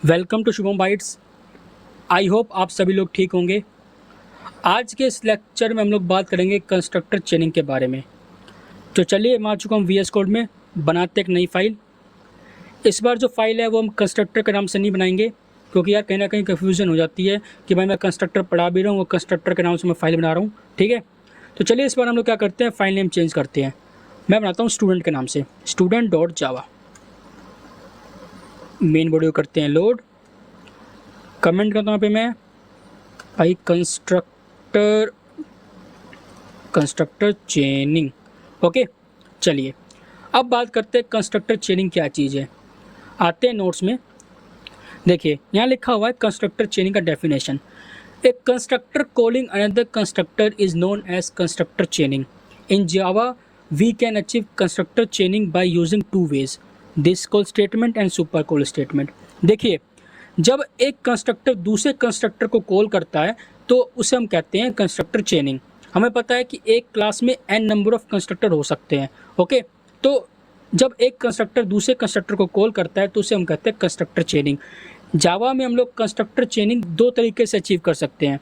Welcome to Shubham Bytes. I hope आप सभी लोग ठीक होंगे। आज के इस लेक्चर में हम लोग बात करेंगे कंस्ट्रक्टर चेनिंग के बारे में। तो चलिए, मैं आ चुका हूँ VS कोड में, बनाते एक नई फाइल। इस बार जो फाइल है वो हम कंस्ट्रक्टर के नाम से नहीं बनाएंगे, क्योंकि यार कहीं ना कहीं कन्फ्यूजन हो जाती है कि भाई मैं कंस्ट्रक्टर पढ़ा भी रहा हूँ, वो कंस्ट्रक्टर के नाम से मैं फाइल बना रहा हूँ। ठीक है, तो चलिए इस बार हम लोग क्या करते हैं, फाइल नेम चेंज करते हैं। मैं बनाता हूँ स्टूडेंट के नाम से, student.java। मेन बॉडी को करते हैं लोड। कमेंट करता हूँ यहाँ पे मैं भाई कंस्ट्रक्टर चेनिंग। ओके, चलिए अब बात करते हैं कंस्ट्रक्टर चेनिंग क्या चीज़ है। आते हैं नोट्स में, देखिए यहाँ लिखा हुआ है कंस्ट्रक्टर चेनिंग का डेफिनेशन। A constructor calling another constructor is known as constructor chaining. In Java we can achieve constructor chaining by using two ways, this call statement and super call statement. देखिए, जब एक कंस्ट्रक्टर दूसरे constructor को call करता है तो उसे हम कहते हैं कंस्ट्रक्टर चेनिंग। हमें पता है कि एक क्लास में n नंबर ऑफ कंस्ट्रक्टर हो सकते हैं। ओके, तो जब एक कंस्ट्रक्टर दूसरे कंस्ट्रक्टर को कॉल करता है तो उसे हम कहते हैं कंस्ट्रक्टर चेनिंग। जावा में हम लोग कंस्ट्रक्टर चेनिंग दो तरीके से अचीव कर सकते हैं।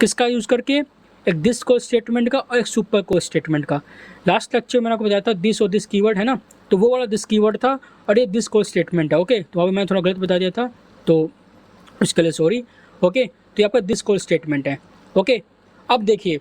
किसका यूज़ करके? एक दिस कॉल स्टेटमेंट का और एक सुपर कॉल स्टेटमेंट का। लास्ट लेक्चर में मैंने आपको बताया था दिस और दिस कीवर्ड है ना, तो वो वाला दिस कीवर्ड था और ये दिस कॉल स्टेटमेंट है। ओके, तो वहाँ मैंने थोड़ा गलत बता दिया था, तो उसके लिए सॉरी। ओके, तो यहाँ पर दिस कॉल स्टेटमेंट है। ओके, अब देखिए,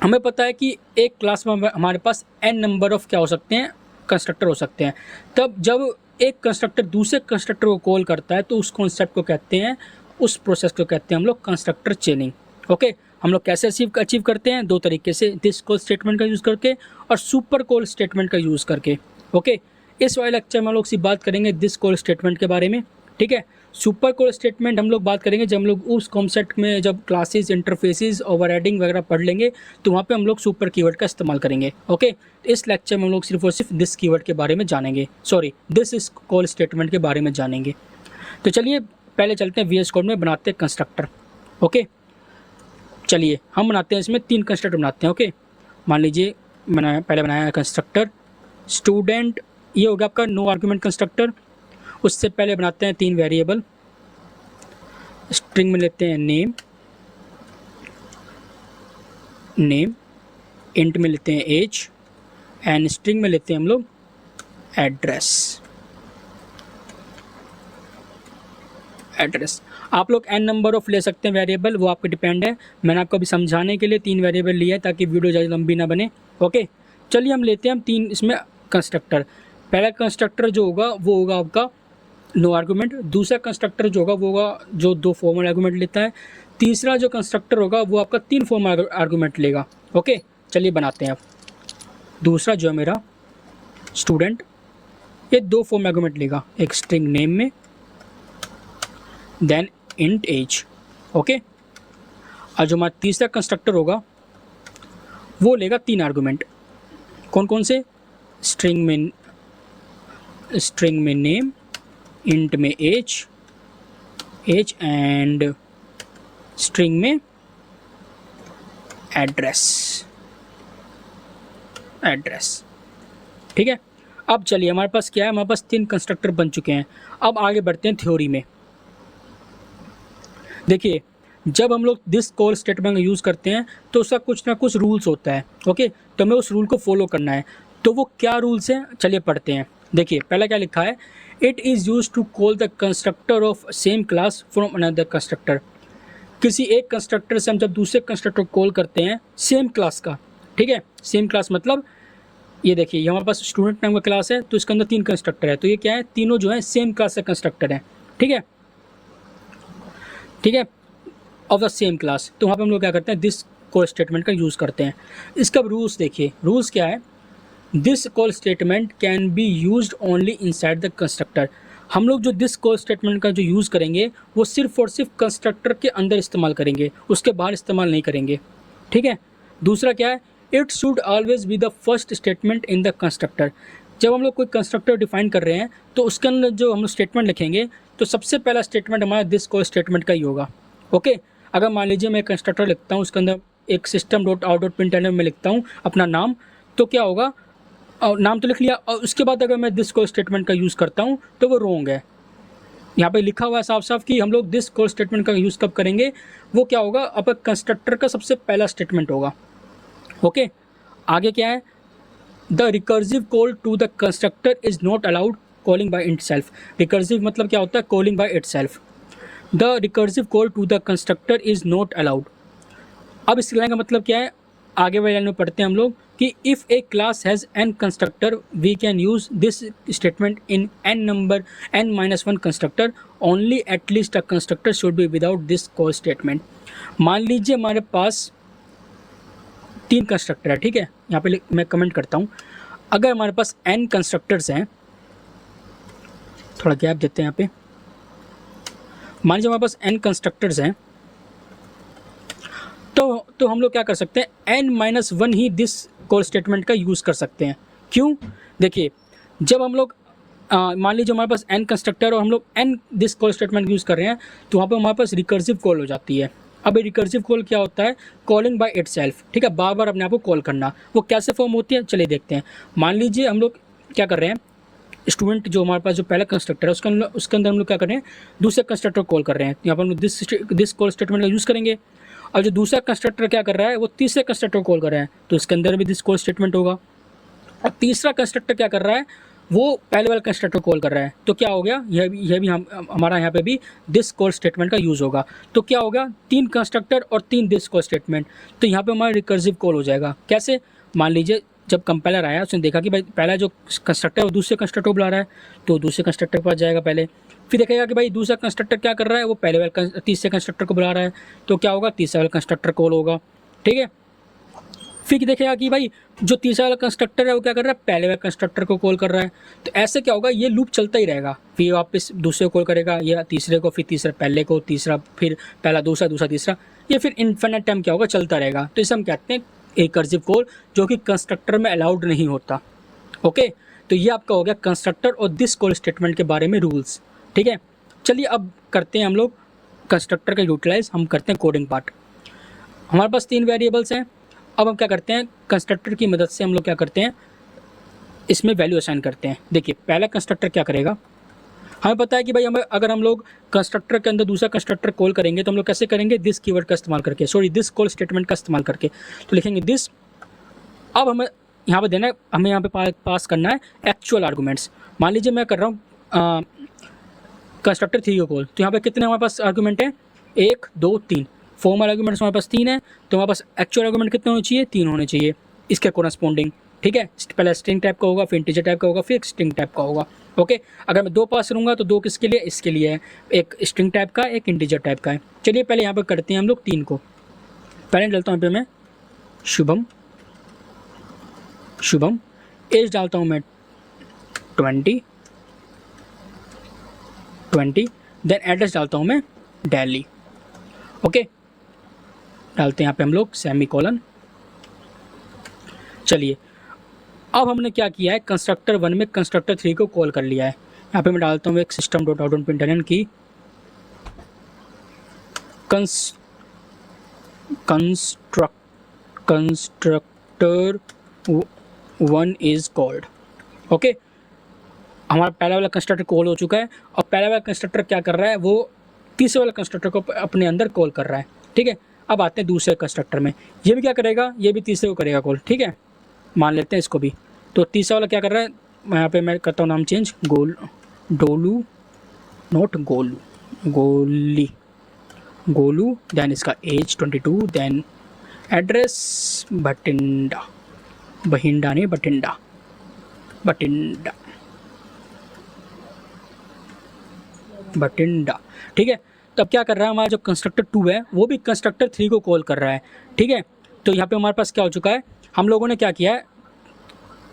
हमें पता है कि एक क्लास में हमारे पास n नंबर ऑफ क्या हो सकते हैं, कंस्ट्रक्टर हो सकते हैं। तब जब एक कंस्ट्रक्टर दूसरे कंस्ट्रक्टर को कॉल करता है तो उस कॉन्सेप्ट को कहते हैं, उस प्रोसेस को कहते हैं हम लोग कंस्ट्रक्टर चेनिंग। ओके, हम लोग कैसे अचीव करते हैं? दो तरीके से, दिस कॉल स्टेटमेंट का यूज़ करके और सुपर कॉल स्टेटमेंट का यूज़ करके। ओके, इस वाले लेक्चर में हम लोग सिर्फ बात करेंगे दिस कॉल स्टेटमेंट के बारे में। ठीक है, सुपर कॉल स्टेटमेंट हम लोग बात करेंगे जब हम लोग उस कॉन्सेप्ट में, जब क्लासेस, इंटरफेसेस, ओवरराइडिंग वगैरह पढ़ लेंगे तो वहाँ पे हम लोग सुपर कीवर्ड का इस्तेमाल करेंगे। ओके, इस लेक्चर में हम लोग सिर्फ और सिर्फ दिस कीवर्ड के बारे में जानेंगे, सॉरी दिस इस कॉल स्टेटमेंट के बारे में जानेंगे। तो चलिए पहले चलते हैं VS कोड में, बनाते हैं कंस्ट्रक्टर। ओके, चलिए हम बनाते हैं, इसमें 3 कंस्ट्रक्टर बनाते हैं। ओके, मान लीजिए मैंने पहले बनाया है कंस्ट्रक्टर स्टूडेंट, ये हो गया आपका नो आर्गुमेंट कंस्ट्रक्टर। उससे पहले बनाते हैं 3 वेरिएबल। स्ट्रिंग में लेते हैं नेम, इंट में लेते हैं एज, एंड स्ट्रिंग में लेते हैं हम लोग एड्रेस। आप लोग n नंबर ऑफ ले सकते हैं वेरिएबल, वो आपको डिपेंड है। मैंने आपको अभी समझाने के लिए 3 वेरिएबल लिया है ताकि वीडियो ज़्यादा लंबी ना बने। ओके, चलिए हम लेते हैं 3 इसमें कंस्ट्रक्टर। पहला कंस्ट्रक्टर जो होगा वो होगा आपका नो आर्गूमेंट। दूसरा कंस्ट्रक्टर जो होगा वो होगा जो 2 फॉर्मल आर्गूमेंट लेता है। तीसरा जो कंस्ट्रक्टर होगा वो आपका 3 फॉर्मल आर्गूमेंट लेगा। ओके, चलिए बनाते हैं अब। दूसरा जो है मेरा स्टूडेंट, ये 2 फॉर्मल आर्गूमेंट लेगा, एक स्ट्रिंग नेम में, देन इंट एज। ओके, और जो हमारा तीसरा कंस्ट्रक्टर होगा वो लेगा 3 आर्गूमेंट। कौन कौन से? स्ट्रिंग में नेम, इंट में एज एंड स्ट्रिंग में एड्रेस। ठीक है, अब चलिए हमारे पास क्या है, हमारे पास 3 कंस्ट्रक्टर बन चुके हैं। अब आगे बढ़ते हैं थ्योरी में। देखिए, जब हम लोग दिस कॉल स्टेटमेंट का यूज़ करते हैं तो उसका कुछ ना कुछ रूल्स होता है। ओके, तो हमें उस रूल को फॉलो करना है। तो वो क्या रूल्स हैं, चलिए पढ़ते हैं। देखिए पहला क्या लिखा है, it is use to call the constructor of same class from another constructor. किसी एक कंस्ट्रक्टर से हम जब दूसरे कंस्ट्रक्टर को कॉल करते हैं सेम क्लास का, ठीक है, सेम क्लास मतलब ये देखिए, ये हमारे पास स्टूडेंट नाम का क्लास है तो इसके अंदर 3 कंस्ट्रक्टर है, तो ये क्या है, तीनों जो है सेम क्लास से कंस्ट्रक्टर है। ठीक है, ऑफ द सेम क्लास। तो वहाँ पे हम लोग क्या करते हैं, दिस कॉल स्टेटमेंट का यूज़ करते हैं। इसका रूल्स देखिए, रूल्स क्या है, this call statement can be used only inside the constructor. हम लोग जो दिस कॉल स्टेटमेंट का जो यूज़ करेंगे वो सिर्फ और सिर्फ कंस्ट्रक्टर के अंदर इस्तेमाल करेंगे, उसके बाहर इस्तेमाल नहीं करेंगे। ठीक है, दूसरा क्या है, it should always be the first statement in the constructor. जब हम लोग कोई कंस्ट्रक्टर डिफाइन कर रहे हैं तो उसके अंदर जो हम लोग स्टेटमेंट लिखेंगे तो सबसे पहला स्टेटमेंट हमारा दिस कॉल स्टेटमेंट का ही होगा। ओके, अगर मान लीजिए मैं कंस्ट्रक्टर लिखता हूँ, उसके अंदर एक system.out.println में लिखता हूँ अपना नाम, तो क्या होगा, और नाम तो लिख लिया और उसके बाद अगर मैं दिस कॉल स्टेटमेंट का यूज़ करता हूँ तो वो रॉन्ग है। यहाँ पे लिखा हुआ है साफ साफ कि हम लोग दिस कॉल स्टेटमेंट का यूज़ कब करेंगे, वो क्या होगा, अब कंस्ट्रक्टर का सबसे पहला स्टेटमेंट होगा। ओके, आगे क्या है, the recursive call to the constructor is not allowed calling by itself. Recursive मतलब क्या होता है, calling by itself. The recursive call to the constructor is not allowed. अब इस लाइन का मतलब क्या है, आगे वाले लाइन में पढ़ते हैं हम लोग कि if a class has an constructor we can use this statement in an number n-1 constructor only at least a constructor should be without this call statement. मान लीजिए हमारे पास 3 कंस्ट्रक्टर है, ठीक है, यहाँ पे मैं कमेंट करता हूँ, अगर हमारे पास n कंस्ट्रक्टर्स हैं, थोड़ा गैप देते हैं यहाँ पे, मान लीजिए हमारे पास n कंस्ट्रक्टर्स हैं, तो हम लोग क्या कर सकते हैं, n-1 he this call statement का यूज़ कर सकते हैं। क्यों, देखिए, जब हम लोग मान लीजिए हमारे पास n कंस्ट्रक्टर और हम लोग n this call statement use कर रहे हैं, तो वहाँ पे हमारे पास रिकर्सिव कॉल हो जाती है। अब रिकर्सिव कॉल क्या होता है, कॉलिंग बाय इटसेल्फ, ठीक है, बार बार अपने आप को कॉल करना। वो कैसे फॉर्म होती है, चलिए देखते हैं। मान लीजिए हम लोग क्या कर रहे हैं, स्टूडेंट जो हमारे पास जो पहला कंस्ट्रक्टर है उसके अंदर हम लोग क्या कर रहे हैं, दूसरे कंस्ट्रक्टर कॉल कर रहे हैं, यहाँ पर हम लोग दिस कॉल स्टेटमेंट का यूज़ करेंगे। और जो दूसरा कंस्ट्रक्टर क्या कर रहा है, वो तीसरे कंस्ट्रक्टर को कॉल कर रहा है, तो इसके अंदर भी दिस कॉल स्टेटमेंट होगा। और तीसरा कंस्ट्रक्टर क्या कर रहा है, वो पहले वाले कंस्ट्रक्टर कॉल कर रहा है, तो क्या हो गया, यह भी हमारा यहाँ पे भी दिस कॉल स्टेटमेंट का यूज़ होगा। तो क्या होगा, 3 कंस्ट्रक्टर और 3 दिस कॉल स्टेटमेंट, तो यहाँ पे हमारा रिकर्सिव कॉल हो जाएगा। कैसे, मान लीजिए जब कंपाइलर आया उसने देखा कि भाई पहला जो कंस्ट्रक्टर है वो दूसरे कंस्ट्रक्टर को बुला रहा है, तो दूसरे कंस्ट्रक्टर के पास जाएगा पहले, फिर देखेगा कि भाई दूसरा कंस्ट्रक्टर क्या कर रहा है, वो पहले वाले तीसरे कंस्ट्रक्टर को बुला रहा है, तो क्या होगा, तीसरा वाला कंस्ट्रक्टर कॉल होगा, ठीक है। फिर देखेगा कि भाई जो तीसरा वाला कंस्ट्रक्टर है वो क्या कर रहा है, पहले वाले कंस्ट्रक्टर को कॉल कर रहा है, तो ऐसे क्या होगा, ये लूप चलता ही रहेगा। फिर वापस दूसरे को कॉल करेगा, या तीसरे को, फिर तीसरा पहले को, तीसरा फिर पहला दूसरा, दूसरा तीसरा, ये फिर इन्फिनिट टाइम क्या होगा, चलता रहेगा। तो इसे हम कहते हैं रिकर्सिव कॉल, जो कि कंस्ट्रक्टर में अलाउड नहीं होता। ओके, तो ये आपका हो गया कंस्ट्रक्टर और दिस कॉल स्टेटमेंट के बारे में रूल्स, ठीक है। चलिए अब करते हैं हम लोग कंस्ट्रक्टर का यूटिलाइज, हम करते हैं कोडिंग पार्ट। हमारे पास 3 वेरिएबल्स हैं। अब हम क्या करते हैं, कंस्ट्रक्टर की मदद से हम लोग क्या करते हैं, इसमें वैल्यू असाइन करते हैं। देखिए पहला कंस्ट्रक्टर क्या करेगा, हमें पता है कि भाई हमें अगर हम लोग कंस्ट्रक्टर के अंदर दूसरा कंस्ट्रक्टर कॉल करेंगे तो हम लोग कैसे करेंगे, दिस कीवर्ड का इस्तेमाल करके, सॉरी दिस कॉल स्टेटमेंट का इस्तेमाल करके, तो लिखेंगे दिस। अब हमें यहाँ पर देना है, हमें यहाँ पे पास करना है एक्चुअल आर्गूमेंट्स। मान लीजिए मैं कर रहा हूँ कंस्ट्रक्टर 3 को कॉल, तो यहाँ पे कितने हमारे पास आर्गूमेंट हैं, 1 2 3, फॉर्मल आर्गूमेंट्स हमारे पास 3 है, तो हमारे पास एक्चुअल आर्गूमेंट कितने होने चाहिए, 3 होने चाहिए इसके कोरस्पोंडिंग, ठीक है। पहले स्ट्रिंग टाइप का होगा, फिर इंटीजर टाइप का होगा, फिर स्ट्रिंग टाइप का होगा। ओके, अगर मैं 2 पास करूँगा तो 2 किसके लिए, इसके लिए है, एक स्ट्रिंग टाइप का, एक इंटीजर टाइप का है। चलिए पहले यहाँ पर करते हैं हम लोग 3 को, पहले डालता हूँ यहाँ पे मैं शुभम, शुभम, एज डालता हूँ मैं 20, देन एड्रेस डालता हूँ मैं दिल्ली। ओके, डालते हैं यहाँ पे हम लोग सेमी कोलन। चलिए अब हमने क्या किया है, कंस्ट्रक्टर 1 में कंस्ट्रक्टर 3 को कॉल कर लिया है। यहाँ पे मैं डालता हूँ एक सिस्टम डॉट आउट प्रिंटलन की कंस्ट्रक्टर 1 इज कॉल्ड। ओके, हमारा पहला वाला कंस्ट्रक्टर कॉल हो चुका है, और पहला वाला कंस्ट्रक्टर क्या कर रहा है, वो तीसरे वाला कंस्ट्रक्टर को अपने अंदर कॉल कर रहा है, ठीक है। अब आते हैं दूसरे कंस्ट्रक्टर में, ये भी क्या करेगा, ये भी तीसरे को करेगा कॉल, ठीक है, मान लेते हैं इसको भी। तो तीसरा वाला क्या कर रहा है, यहाँ पे मैं करता हूँ नाम change, Dolu not Golu, Golu, then इसका एज 22, देन एड्रेस बठिंडा, नहीं बठिंडा, ठीक है। तब क्या कर रहा है, हमारा जो कंस्ट्रक्टर 2 है वो भी कंस्ट्रक्टर 3 को कॉल कर रहा है, ठीक है। तो यहाँ पे हमारे पास क्या हो चुका है, हम लोगों ने क्या किया है,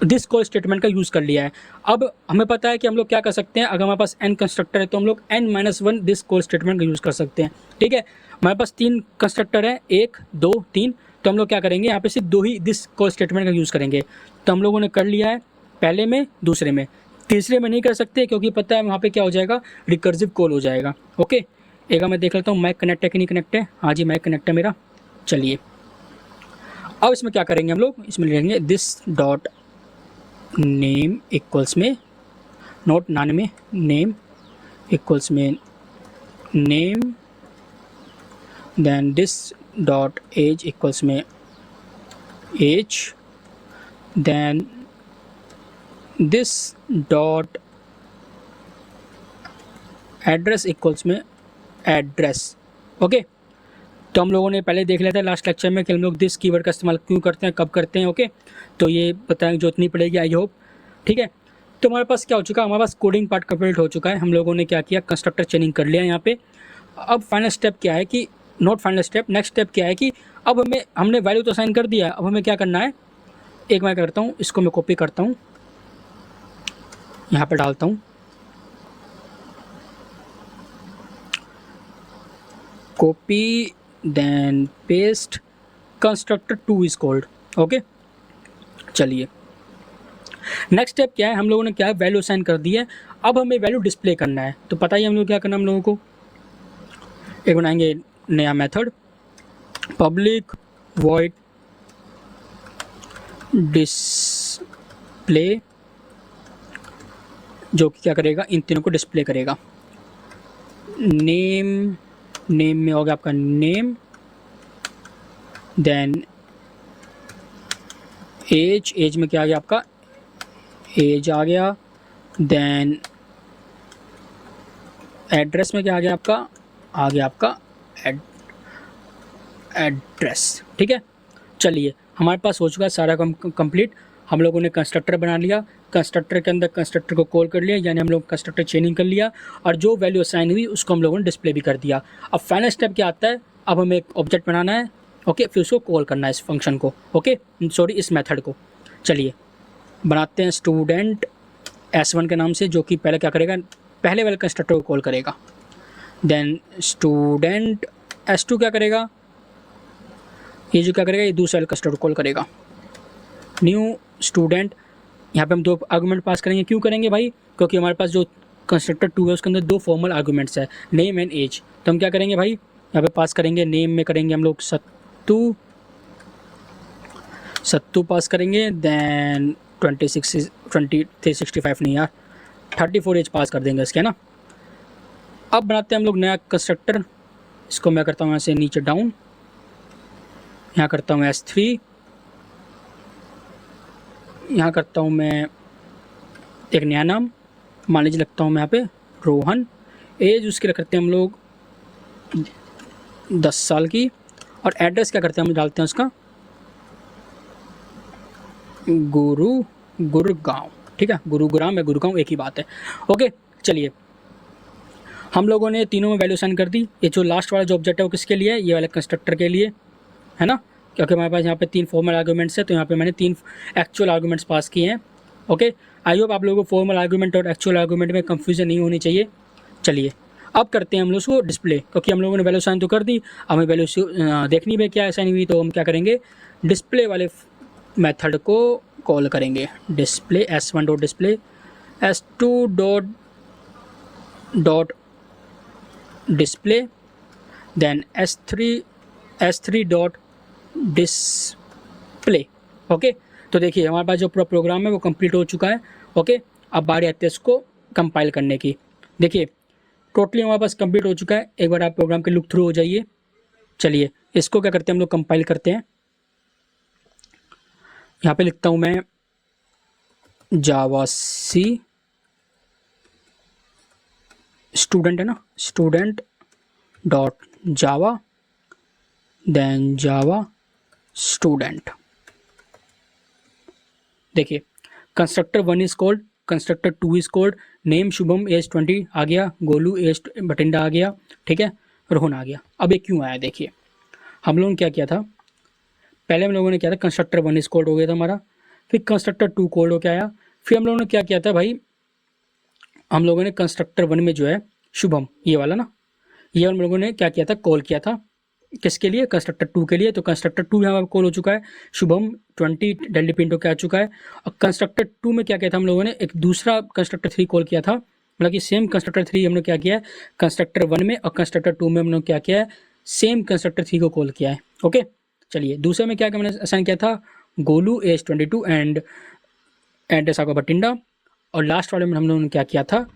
दिस कॉल स्टेटमेंट का यूज़ कर लिया है। अब हमें पता है कि हम लोग क्या कर सकते हैं, अगर हमारे पास n कंस्ट्रक्टर है तो हम लोग n-1 दिस कॉल स्टेटमेंट का यूज़ कर सकते हैं, ठीक है। हमारे पास 3 कंस्ट्रक्टर है, 1 2 3, तो हम लोग क्या करेंगे, यहाँ पे सिर्फ 2 ही दिस कॉल स्टेटमेंट का यूज़ करेंगे। तो हम लोगों ने कर लिया है पहले में, दूसरे में, तीसरे में नहीं कर सकते क्योंकि पता है वहाँ पे क्या हो जाएगा, रिकर्सिव कॉल हो जाएगा। ओके, एक मैं देख लेता हूँ माइक कनेक्ट है कि नहीं कनेक्ट है, हाँ जी माइक कनेक्ट है मेरा। चलिए अब इसमें क्या करेंगे हम लोग, इसमें लिखेंगे दिस डॉट नेम इक्वल्स में, नोट नाम में, नेम इक्वल्स में name, then this dot age equals में age, then this dot address equals में एड्रेस। ओके, तो हम लोगों ने पहले देख लिया था लास्ट लेक्चर में कि हम लोग दिस कीवर्ड का इस्तेमाल क्यों करते हैं, कब करते हैं। ओके, तो ये बताएंगे जो इतनी पड़ेगी, आई होप। ठीक है, तो हमारे पास क्या हो चुका है, हमारे पास कोडिंग पार्ट कंप्लीट हो चुका है। हम लोगों ने क्या किया, कंस्ट्रक्टर चेनिंग कर लिया यहाँ पे। अब फाइनल स्टेप क्या है कि, not final step, next step क्या है कि अब हमने वैल्यू तो असाइन कर दिया है, अब हमें क्या करना है, एक मैं करता हूँ, इसको मैं कॉपी करता हूँ, यहाँ पर डालता हूँ, copy then paste, constructor 2 is called. Okay, चलिए नेक्स्ट स्टेप क्या है, हम लोगों ने क्या है, वैल्यू असाइन कर दी है। अब हमें वैल्यू डिस्प्ले करना है, तो पता ही हम लोग क्या करना है, हम लोगों को एक बनाएंगे नया मेथड, पब्लिक वॉइड डिस्प्ले, जो कि क्या करेगा, इन तीनों को डिस्प्ले करेगा। नेम में हो गया आपका नेम, देन एज में क्या आ गया आपका, एज आ गया, देन एड्रेस में क्या आ गया आपका, एड्रेस। ठीक है, चलिए हमारे पास हो चुका है सारा काम कंप्लीट। हम लोगों ने कंस्ट्रक्टर बना लिया, कंस्ट्रक्टर के अंदर कंस्ट्रक्टर को कॉल कर लिया, यानी हम लोग कंस्ट्रक्टर चेनिंग कर लिया, और जो वैल्यू असाइन हुई उसको हम लोगों ने डिस्प्ले भी कर दिया। अब फाइनल स्टेप क्या आता है, अब हमें एक ऑब्जेक्ट बनाना है। ओके, फिर उसको कॉल करना है, इस फंक्शन को, ओके सॉरी इस मेथड को। चलिए बनाते हैं स्टूडेंट S1 के नाम से, जो कि पहले क्या करेगा, पहले वाले कंस्ट्रक्टर को कॉल करेगा। देन स्टूडेंट S2 क्या करेगा, ये जो क्या करेगा, ये दूसरा वाले कंस्ट्रक्टर को कॉल करेगा। न्यू स्टूडेंट, यहाँ पे हम 2 आर्गूमेंट पास करेंगे। क्यों करेंगे भाई, क्योंकि हमारे पास जो कंस्ट्रक्टर 2 है उसके अंदर 2 फॉर्मल आर्गूमेंट्स है, नेम एंड एज। तो हम क्या करेंगे भाई, यहाँ पे पास करेंगे, नेम में करेंगे हम लोग सत्तू पास करेंगे, देन 2365 नहीं यार, 34 एज पास कर देंगे इसके ना। अब बनाते हैं हम लोग नया कंस्ट्रक्टर, इसको मैं करता हूँ यहाँ से नीचे डाउन, यहाँ करता हूँ S3, यहाँ करता हूँ मैं एक नया नाम, मान लीजिए लगता हूँ मैं यहाँ पे रोहन, एज उसके रखते हैं हम लोग 10 साल की, और एड्रेस क्या करते हैं हम डालते हैं उसका गुरुगांव। ठीक है, गुरुग्राम या गुरुगांव एक ही बात है। ओके, चलिए हम लोगों ने तीनों में वैल्यू असाइन कर दी। ये जो लास्ट वाला जो ऑब्जेक्ट है वो किसके लिए है, ये वाले कंस्ट्रक्टर के लिए है ना, क्योंकि हमारे पास यहाँ पे 3 फॉर्मल आर्गूमेंट्स है, तो यहाँ पे मैंने 3 एक्चुअल आर्गूमेंट्स पास किए हैं। ओके, आई होप आप लोगों को फॉर्मल आर्गूमेंट और एक्चुअल आर्गूमेंट में कंफ्यूजन नहीं होनी चाहिए। चलिए अब करते हैं हम लोग उसको डिस्प्ले, क्योंकि हम लोगों ने वैल्यू असाइन तो कर दी, हमें वैल्यू देखनी भी क्या असाइन हुई, तो हम क्या करेंगे, डिस्प्ले वाले मेथड को कॉल करेंगे। Display S1 dot display, S2 dot display, then S3 dot display. Okay, तो देखिए हमारे पास जो पूरा प्रोग्राम है वो कंप्लीट हो चुका है। ओके, अब बारी आती है इसको कंपाइल करने की। देखिए टोटली हमारे पास कंप्लीट हो चुका है, एक बार आप प्रोग्राम के लुक थ्रू हो जाइए। चलिए इसको क्या करते हैं हम लोग, कंपाइल करते हैं। यहाँ पे लिखता हूँ मैं जावा सी, स्टूडेंट है ना, student dot Java, then Java student. देखिए constructor 1 is called, constructor 2 is called, name Shubham age 20 आ गया, गोलू एज बटिंडा आ गया, ठीक है, रोहन आ गया। अब ये क्यों आया, देखिए हम लोगों ने क्या किया था, पहले हम लोगों ने क्या था, कंस्ट्रक्टर 1 इज कॉल्ड हो गया था हमारा, फिर कंस्ट्रक्टर 2 कॉल्ड हो के आया, फिर हम लोगों ने क्या किया था भाई, हम लोगों ने कंस्ट्रक्टर 1 में जो है शुभम, ये वाला ना, ये हम लोगों ने क्या किया था, कॉल किया था, किसके लिए, कंस्ट्रक्टर 2 के लिए। तो कंस्ट्रक्टर 2 यहाँ पर कॉल हो चुका है, शुभम 20 डेल्टी पिंटो के आ चुका है। और कंस्ट्रक्टर 2 में क्या किया था हम लोगों ने, एक दूसरा कंस्ट्रक्टर 3 कॉल किया था, मतलब कि सेम कंस्ट्रक्टर 3 हमने क्या किया है कंस्ट्रक्टर 1 में, और कंस्ट्रक्टर 2 में हमने क्या किया है, सेम कंस्ट्रक्टर 3 को कॉल किया है। ओके, चलिए दूसरे में क्या हमने असाइन किया था, गोलू एज 22 एंड एड्रेस आपका बटिंडा, और लास्ट वाले में हम लोगों ने क्या किया था,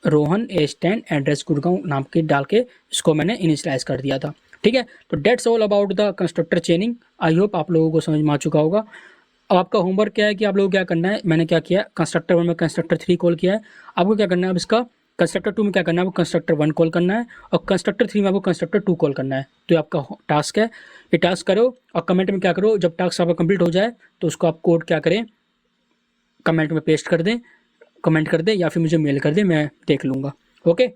रोहन A10 एड्रेस गुड़गांव नाम के डाल के इसको मैंने इनिशियलाइज कर दिया था। ठीक है, तो that's all about the constructor चेनिंग। I hope आप लोगों को समझ में आ चुका होगा। अब आपका होमवर्क क्या है कि आप लोगों को क्या करना है, मैंने क्या किया, कंस्ट्रक्टर 1 में कंस्ट्रक्टर 3 कॉल किया है, आपको क्या करना है अब इसका कंस्ट्रक्टर 2 में क्या करना है, आपको कंस्ट्रक्टर 1 कॉल करना है और कंस्ट्रक्टर 3 में आपको कंस्ट्रक्टर 2 कॉल करना है। तो ये आपका टास्क है, ये टास्क करो और कमेंट में क्या करो, जब टास्क आपका कंप्लीट हो जाए तो उसको आप कोड क्या करें, कमेंट में पेस्ट कर दें, कमेंट कर दें या फिर मुझे मेल कर दें, मैं देख लूँगा। ओके,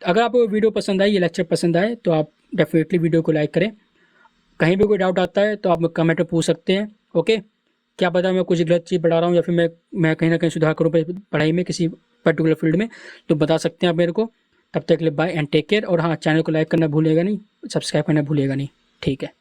अगर आपको वीडियो पसंद आई, ये लेक्चर पसंद आए तो आप डेफिनेटली वीडियो को लाइक करें। कहीं भी कोई डाउट आता है तो आप कमेंट में पूछ सकते हैं। ओके, क्या पता मैं कुछ गलत चीज़ पढ़ा रहा हूँ या फिर मैं कहीं ना कहीं सुधार करूँ पढ़ाई में किसी पर्टिकुलर फील्ड में, तो बता सकते हैं आप मेरे को। तब तक के लिए बाय एंड टेक केयर। और हाँ, चैनल को लाइक करना भूलिएगा नहीं, सब्सक्राइब करना भूलिएगा नहीं। ठीक है।